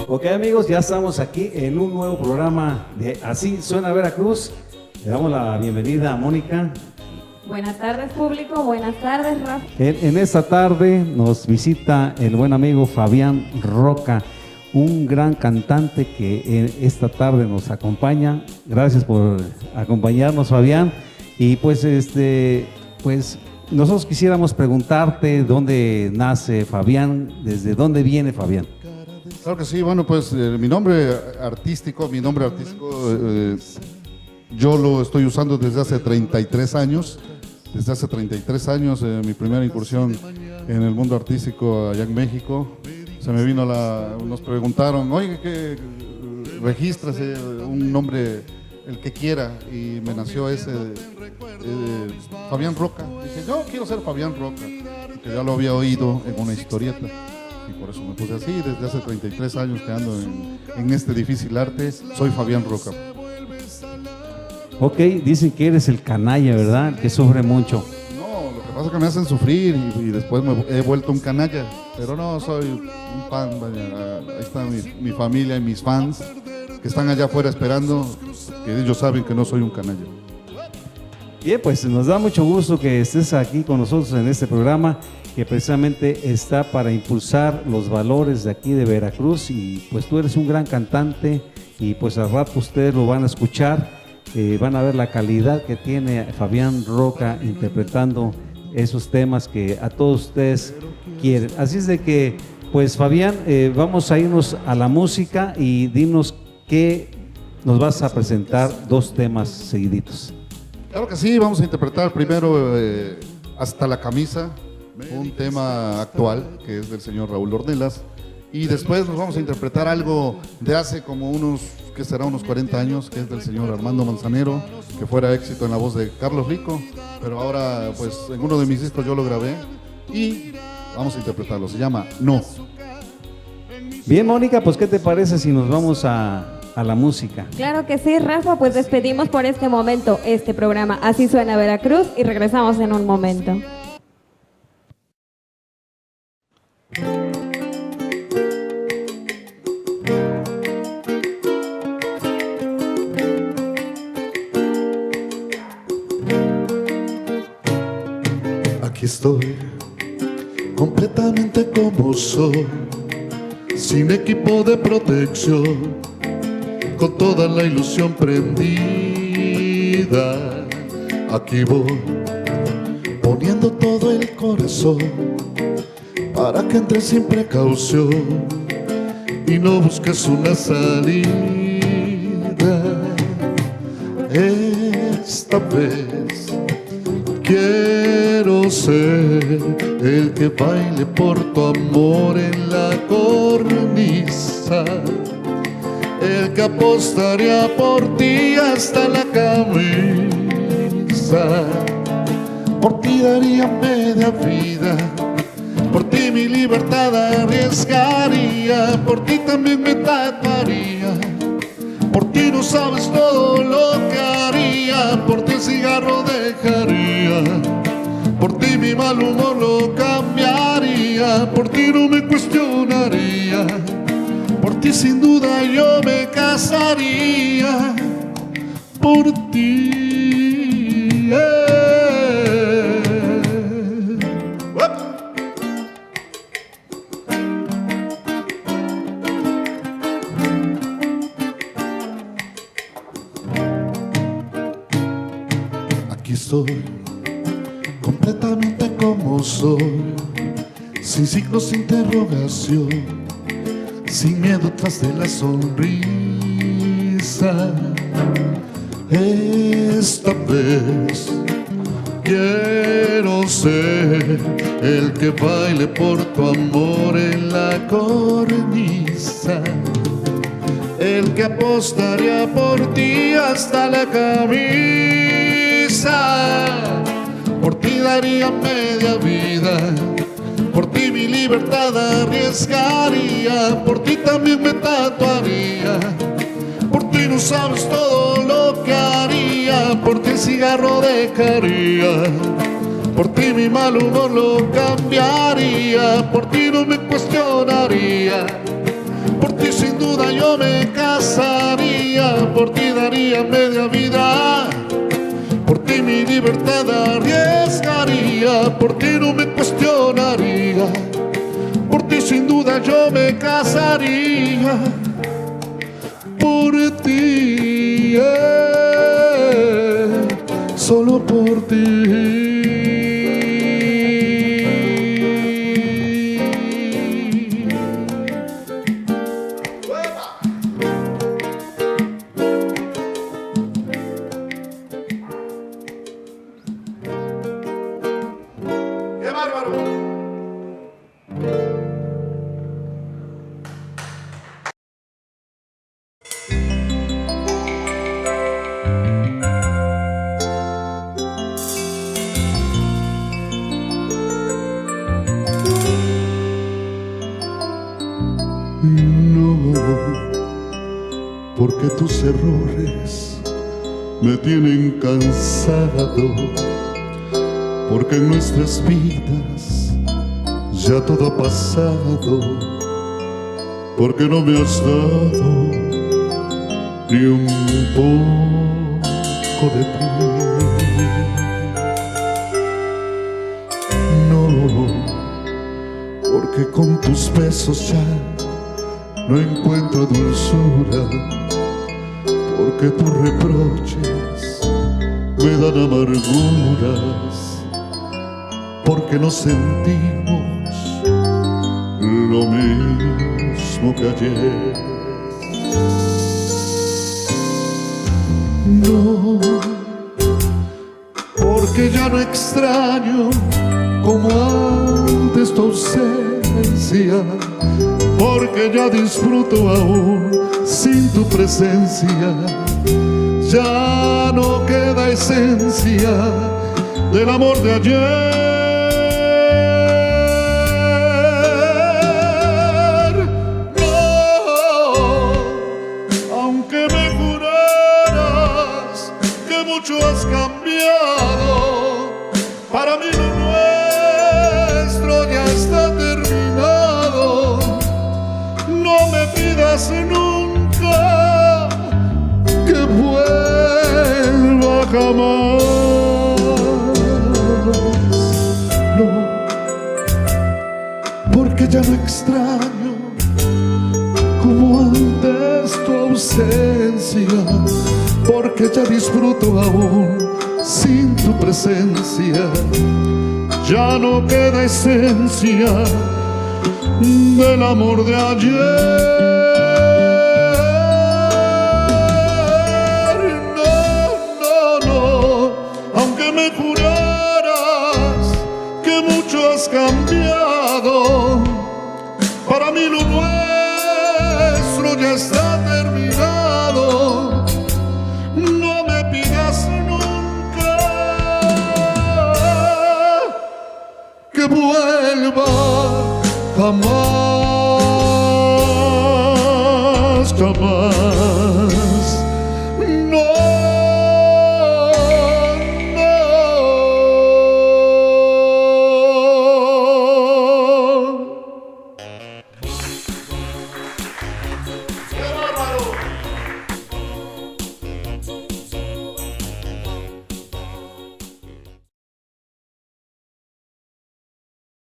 Ok, amigos, ya estamos aquí en un nuevo programa de Así Suena Veracruz. Le damos la bienvenida a Mónica. Buenas tardes, público. Buenas tardes, Rafa. En esta tarde nos visita el buen amigo Fabián Roca, un gran cantante que esta tarde nos acompaña. Gracias por acompañarnos, Fabián. Y pues nosotros quisiéramos preguntarte dónde nace Fabián, desde dónde viene Fabián. Claro que sí, bueno, pues mi nombre artístico, yo lo estoy usando desde hace 33 años. Desde hace 33 años, mi primera incursión en el mundo artístico allá en México. Se me vino nos preguntaron, oye, ¿qué regístrase un nombre, el que quiera? Y me nació ese, Fabián Roca. Dije, yo quiero ser Fabián Roca, que ya lo había oído en una historieta. Y por eso me puse así, desde hace 33 años que ando en este difícil arte, soy Fabián Roca. Ok, dicen que eres el canalla, ¿verdad? El que sufre mucho. No, lo que pasa es que me hacen sufrir y después me he vuelto un canalla, pero no, soy un fan, vaya, ahí está mi familia y mis fans que están allá afuera esperando, que ellos saben que no soy un canalla. Bien, pues nos da mucho gusto que estés aquí con nosotros en este programa que precisamente está para impulsar los valores de aquí de Veracruz, y pues tú eres un gran cantante y pues al rato ustedes lo van a escuchar, van a ver la calidad que tiene Fabián Roca interpretando esos temas que a todos ustedes quieren. Así es de que pues Fabián, vamos a irnos a la música y dinos que nos vas a presentar dos temas seguiditos. Claro que sí, vamos a interpretar primero Hasta la camisa, un tema actual que es del señor Raúl Ornelas, y después nos vamos a interpretar algo de hace como unos 40 años, que es del señor Armando Manzanero, que fuera éxito en la voz de Carlos Rico, pero ahora pues en uno de mis discos yo lo grabé y vamos a interpretarlo, se llama No. Bien, Mónica, pues ¿qué te parece si nos vamos a la música? Claro que sí, Rafa, pues despedimos por este momento este programa Así Suena Veracruz y regresamos en un momento. Aquí estoy, completamente como soy, sin equipo de protección, con toda la ilusión prendida. Aquí voy, poniendo todo el corazón, para que entres sin precaución y no busques una salida. Esta vez quiero ser el que baile por tu amor en la cornisa, el que apostaría por ti hasta la camisa. Por ti daría media vida, por ti mi libertad arriesgaría, por ti también me tatuaría, por ti no sabes todo lo que haría, por ti el cigarro dejaría, por ti mi mal humor lo cambiaría, por ti no me cuestionaría, por ti sin duda yo me casaría, por ti. Aquí estoy, completamente como soy, sin signos de interrogación, sin miedo tras de la sonrisa. Esta vez quiero ser el que baile por tu amor en la cornisa, el que apostaría por ti hasta la camisa, por ti daría media vida, por ti mi libertad arriesgaría, por ti también me tatuaría, por ti no sabes todo lo que haría, por ti el cigarro dejaría, Por ti mi mal humor lo cambiaría, por ti no me cuestionaría, por ti sin duda yo me casaría, por ti daría media vida, por ti mi libertad arriesgaría, por ti no me cuestionaría, por ti sin duda yo me casaría, por ti, solo por ti. ¡Qué bárbaro! No, porque tus errores me tienen cansado, porque en nuestras vidas ya todo ha pasado, porque no me has dado ni un poco de ti. No, porque con tus besos ya no encuentro dulzura, porque tus reproches me dan amarguras, porque no sentimos lo mismo que ayer. No, porque ya no extraño como antes tu ausencia, porque ya disfruto aún sin tu presencia. Ya no queda esencia del amor de ayer. No, aunque me juraras que mucho has cambiado, para mí lo nuestro ya está terminado. No me pidas nunca que vuelva jamás. No, porque ya no extraño como antes tu ausencia, porque ya disfruto aún sin tu presencia. Ya no queda esencia del amor de ayer. Aunque me juraras que mucho has cambiado, para mí lo nuestro ya está terminado. No me pidas nunca que vuelva jamás, jamás.